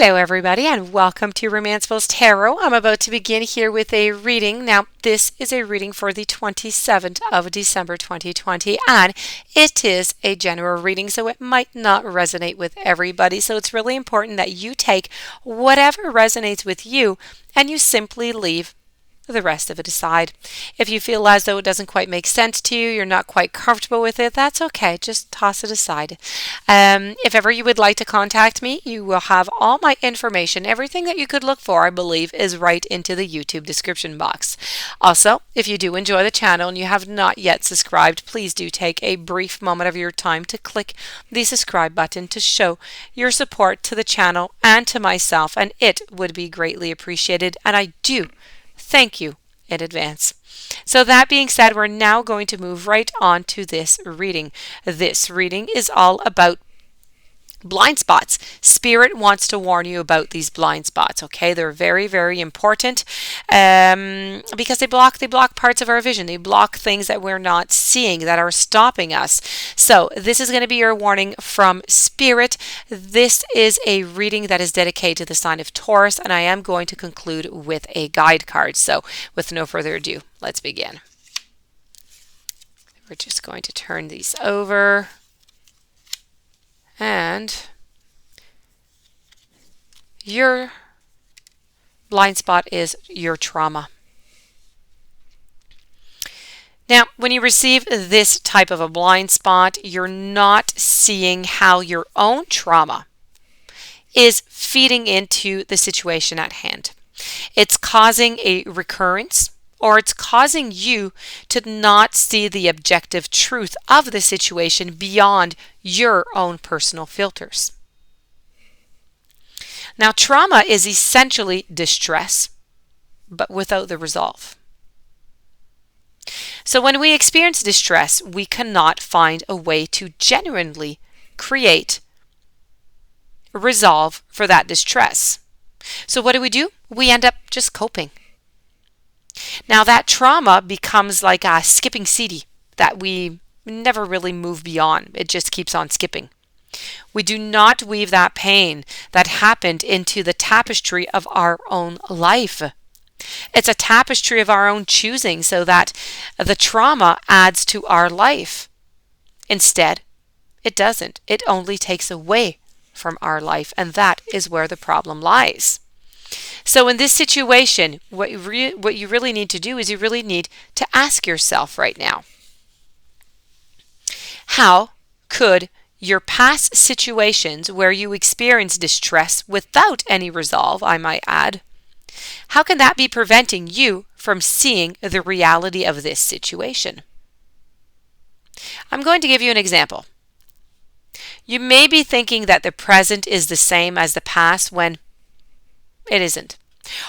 Hello everybody and welcome to Romanceville's Tarot. I'm about to begin here with a reading. Now this is a reading for the 27th of December 2020 and it is a general reading so it might not resonate with everybody. So it's really important that you take whatever resonates with you and you simply leave the rest of it aside. If you feel as though it doesn't quite make sense to you, you're not quite comfortable with it, that's okay. Just toss it aside. If ever you would like to contact me, you will have all my information. Everything that you could look for, I believe, is right into the YouTube description box. Also, if you do enjoy the channel and you have not yet subscribed, please do take a brief moment of your time to click the subscribe button to show your support to the channel and to myself, and it would be greatly appreciated. And I do thank you in advance. So that being said, we're now going to move right on to this reading. This reading is all about blind spots. Spirit wants to warn you about these blind spots, okay? They're very, very important because they block parts of our vision. They block things that we're not seeing that are stopping us. So this is going to be your warning from Spirit. This is a reading that is dedicated to the sign of Taurus, and I am going to conclude with a guide card. So with no further ado, let's begin. We're just going to turn these over. And your blind spot is your trauma. Now, when you receive this type of a blind spot, you're not seeing how your own trauma is feeding into the situation at hand. It's causing a recurrence, or it's causing you to not see the objective truth of the situation beyond your own personal filters. Now, trauma is essentially distress, but without the resolve. So when we experience distress, we cannot find a way to genuinely create resolve for that distress. So what do? We end up just coping. Now that trauma becomes like a skipping CD that we never really move beyond. It just keeps on skipping. We do not weave that pain that happened into the tapestry of our own life. It's a tapestry of our own choosing so that the trauma adds to our life. Instead, it doesn't. It only takes away from our life, and that is where the problem lies. So in this situation, what you really need to do is you really need to ask yourself right now, how could your past situations where you experienced distress without any resolve, I might add, how can that be preventing you from seeing the reality of this situation? I'm going to give you an example. You may be thinking that the present is the same as the past when it isn't.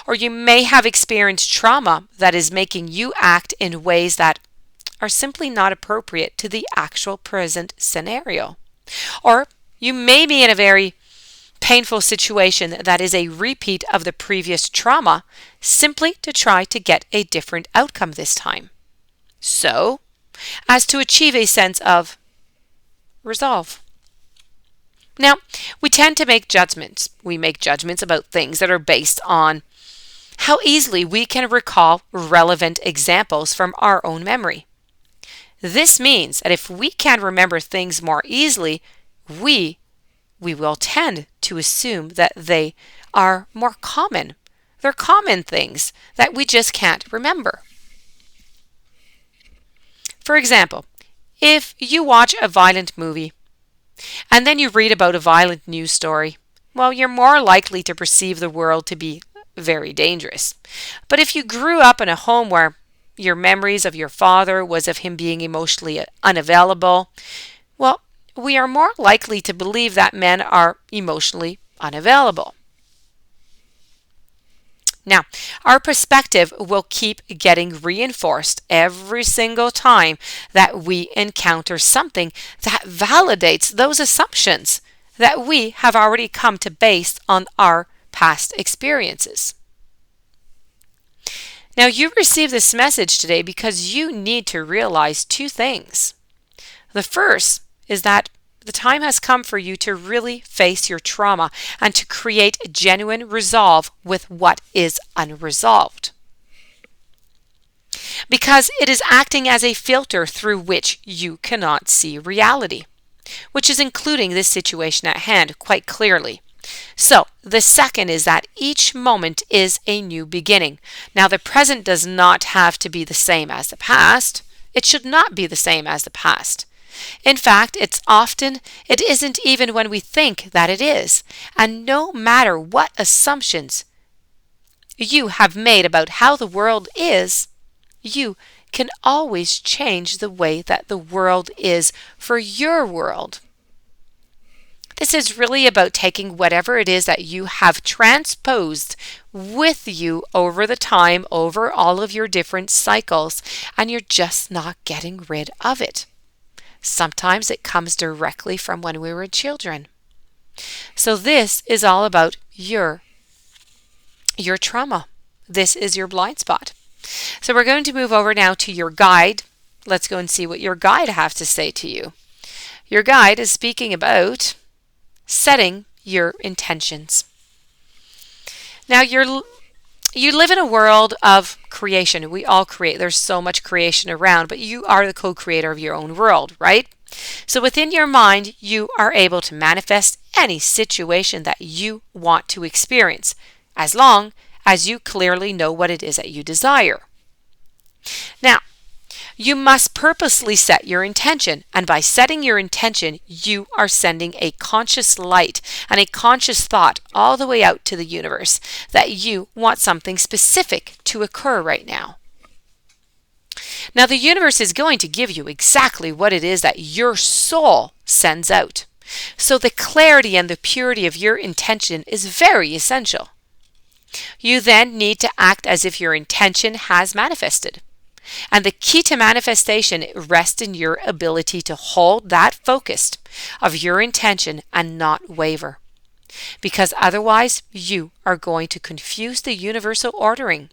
Or you may have experienced trauma that is making you act in ways that are simply not appropriate to the actual present scenario. Or you may be in a very painful situation that is a repeat of the previous trauma simply to try to get a different outcome this time. So, as to achieve a sense of resolve. Now, we tend to make judgments. We make judgments about things that are based on how easily we can recall relevant examples from our own memory. This means that if we can remember things more easily, we will tend to assume that they are more common. They're common things that we just can't remember. For example, if you watch a violent movie, and then you read about a violent news story, well, you're more likely to perceive the world to be very dangerous. But if you grew up in a home where your memories of your father was of him being emotionally unavailable, well, we are more likely to believe that men are emotionally unavailable. Now, our perspective will keep getting reinforced every single time that we encounter something that validates those assumptions that we have already come to base on our past experiences. Now, you received this message today because you need to realize two things. The first is that the time has come for you to really face your trauma and to create genuine resolve with what is unresolved. Because it is acting as a filter through which you cannot see reality, which is including this situation at hand quite clearly. So, the second is that each moment is a new beginning. Now, the present does not have to be the same as the past. It should not be the same as the past. In fact, it isn't even when we think that it is. And no matter what assumptions you have made about how the world is, you can always change the way that the world is for your world. This is really about taking whatever it is that you have transposed with you over the time, over all of your different cycles, and you're just not getting rid of it. Sometimes it comes directly from when we were children. So this is all about your trauma. This is your blind spot. So we're going to move over now to your guide. Let's go and see what your guide has to say to you. Your guide is speaking about setting your intentions. Now you live in a world of creation. We all create. There's so much creation around, but you are the co-creator of your own world, right? So within your mind, you are able to manifest any situation that you want to experience, as long as you clearly know what it is that you desire. Now, you must purposely set your intention, and by setting your intention, you are sending a conscious light and a conscious thought all the way out to the universe that you want something specific to occur right now. Now, the universe is going to give you exactly what it is that your soul sends out. So the clarity and the purity of your intention is very essential. You then need to act as if your intention has manifested. And the key to manifestation rests in your ability to hold that focus of your intention and not waver. Because otherwise, you are going to confuse the universal ordering.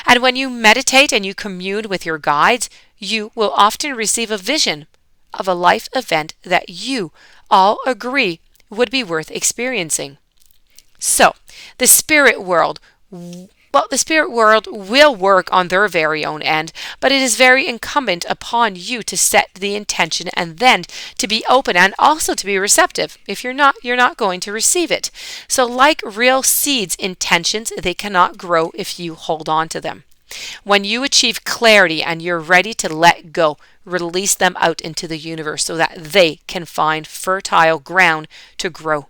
And when you meditate and you commune with your guides, you will often receive a vision of a life event that you all agree would be worth experiencing. So, the spirit world will work on their very own end, but it is very incumbent upon you to set the intention and then to be open and also to be receptive. If you're not going to receive it. So like real seeds, intentions, they cannot grow if you hold on to them. When you achieve clarity and you're ready to let go, release them out into the universe so that they can find fertile ground to grow.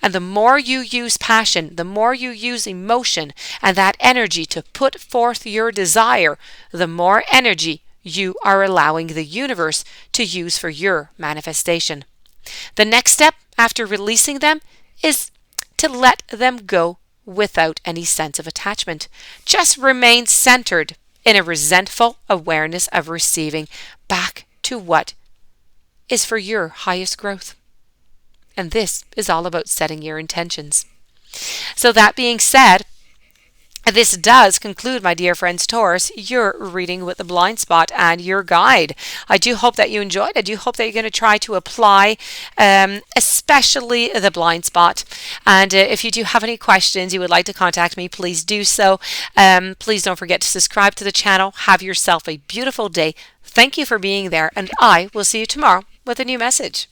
And the more you use passion, the more you use emotion and that energy to put forth your desire, the more energy you are allowing the universe to use for your manifestation. The next step after releasing them is to let them go without any sense of attachment. Just remain centered in a resentful awareness of receiving back to what is for your highest growth. And this is all about setting your intentions. So that being said, this does conclude, my dear friends Taurus, your reading with the blind spot and your guide. I do hope that you enjoyed. I do hope that you're going to try to apply, especially the blind spot. And if you do have any questions, you would like to contact me, please do so. Please don't forget to subscribe to the channel. Have yourself a beautiful day. Thank you for being there, and I will see you tomorrow with a new message.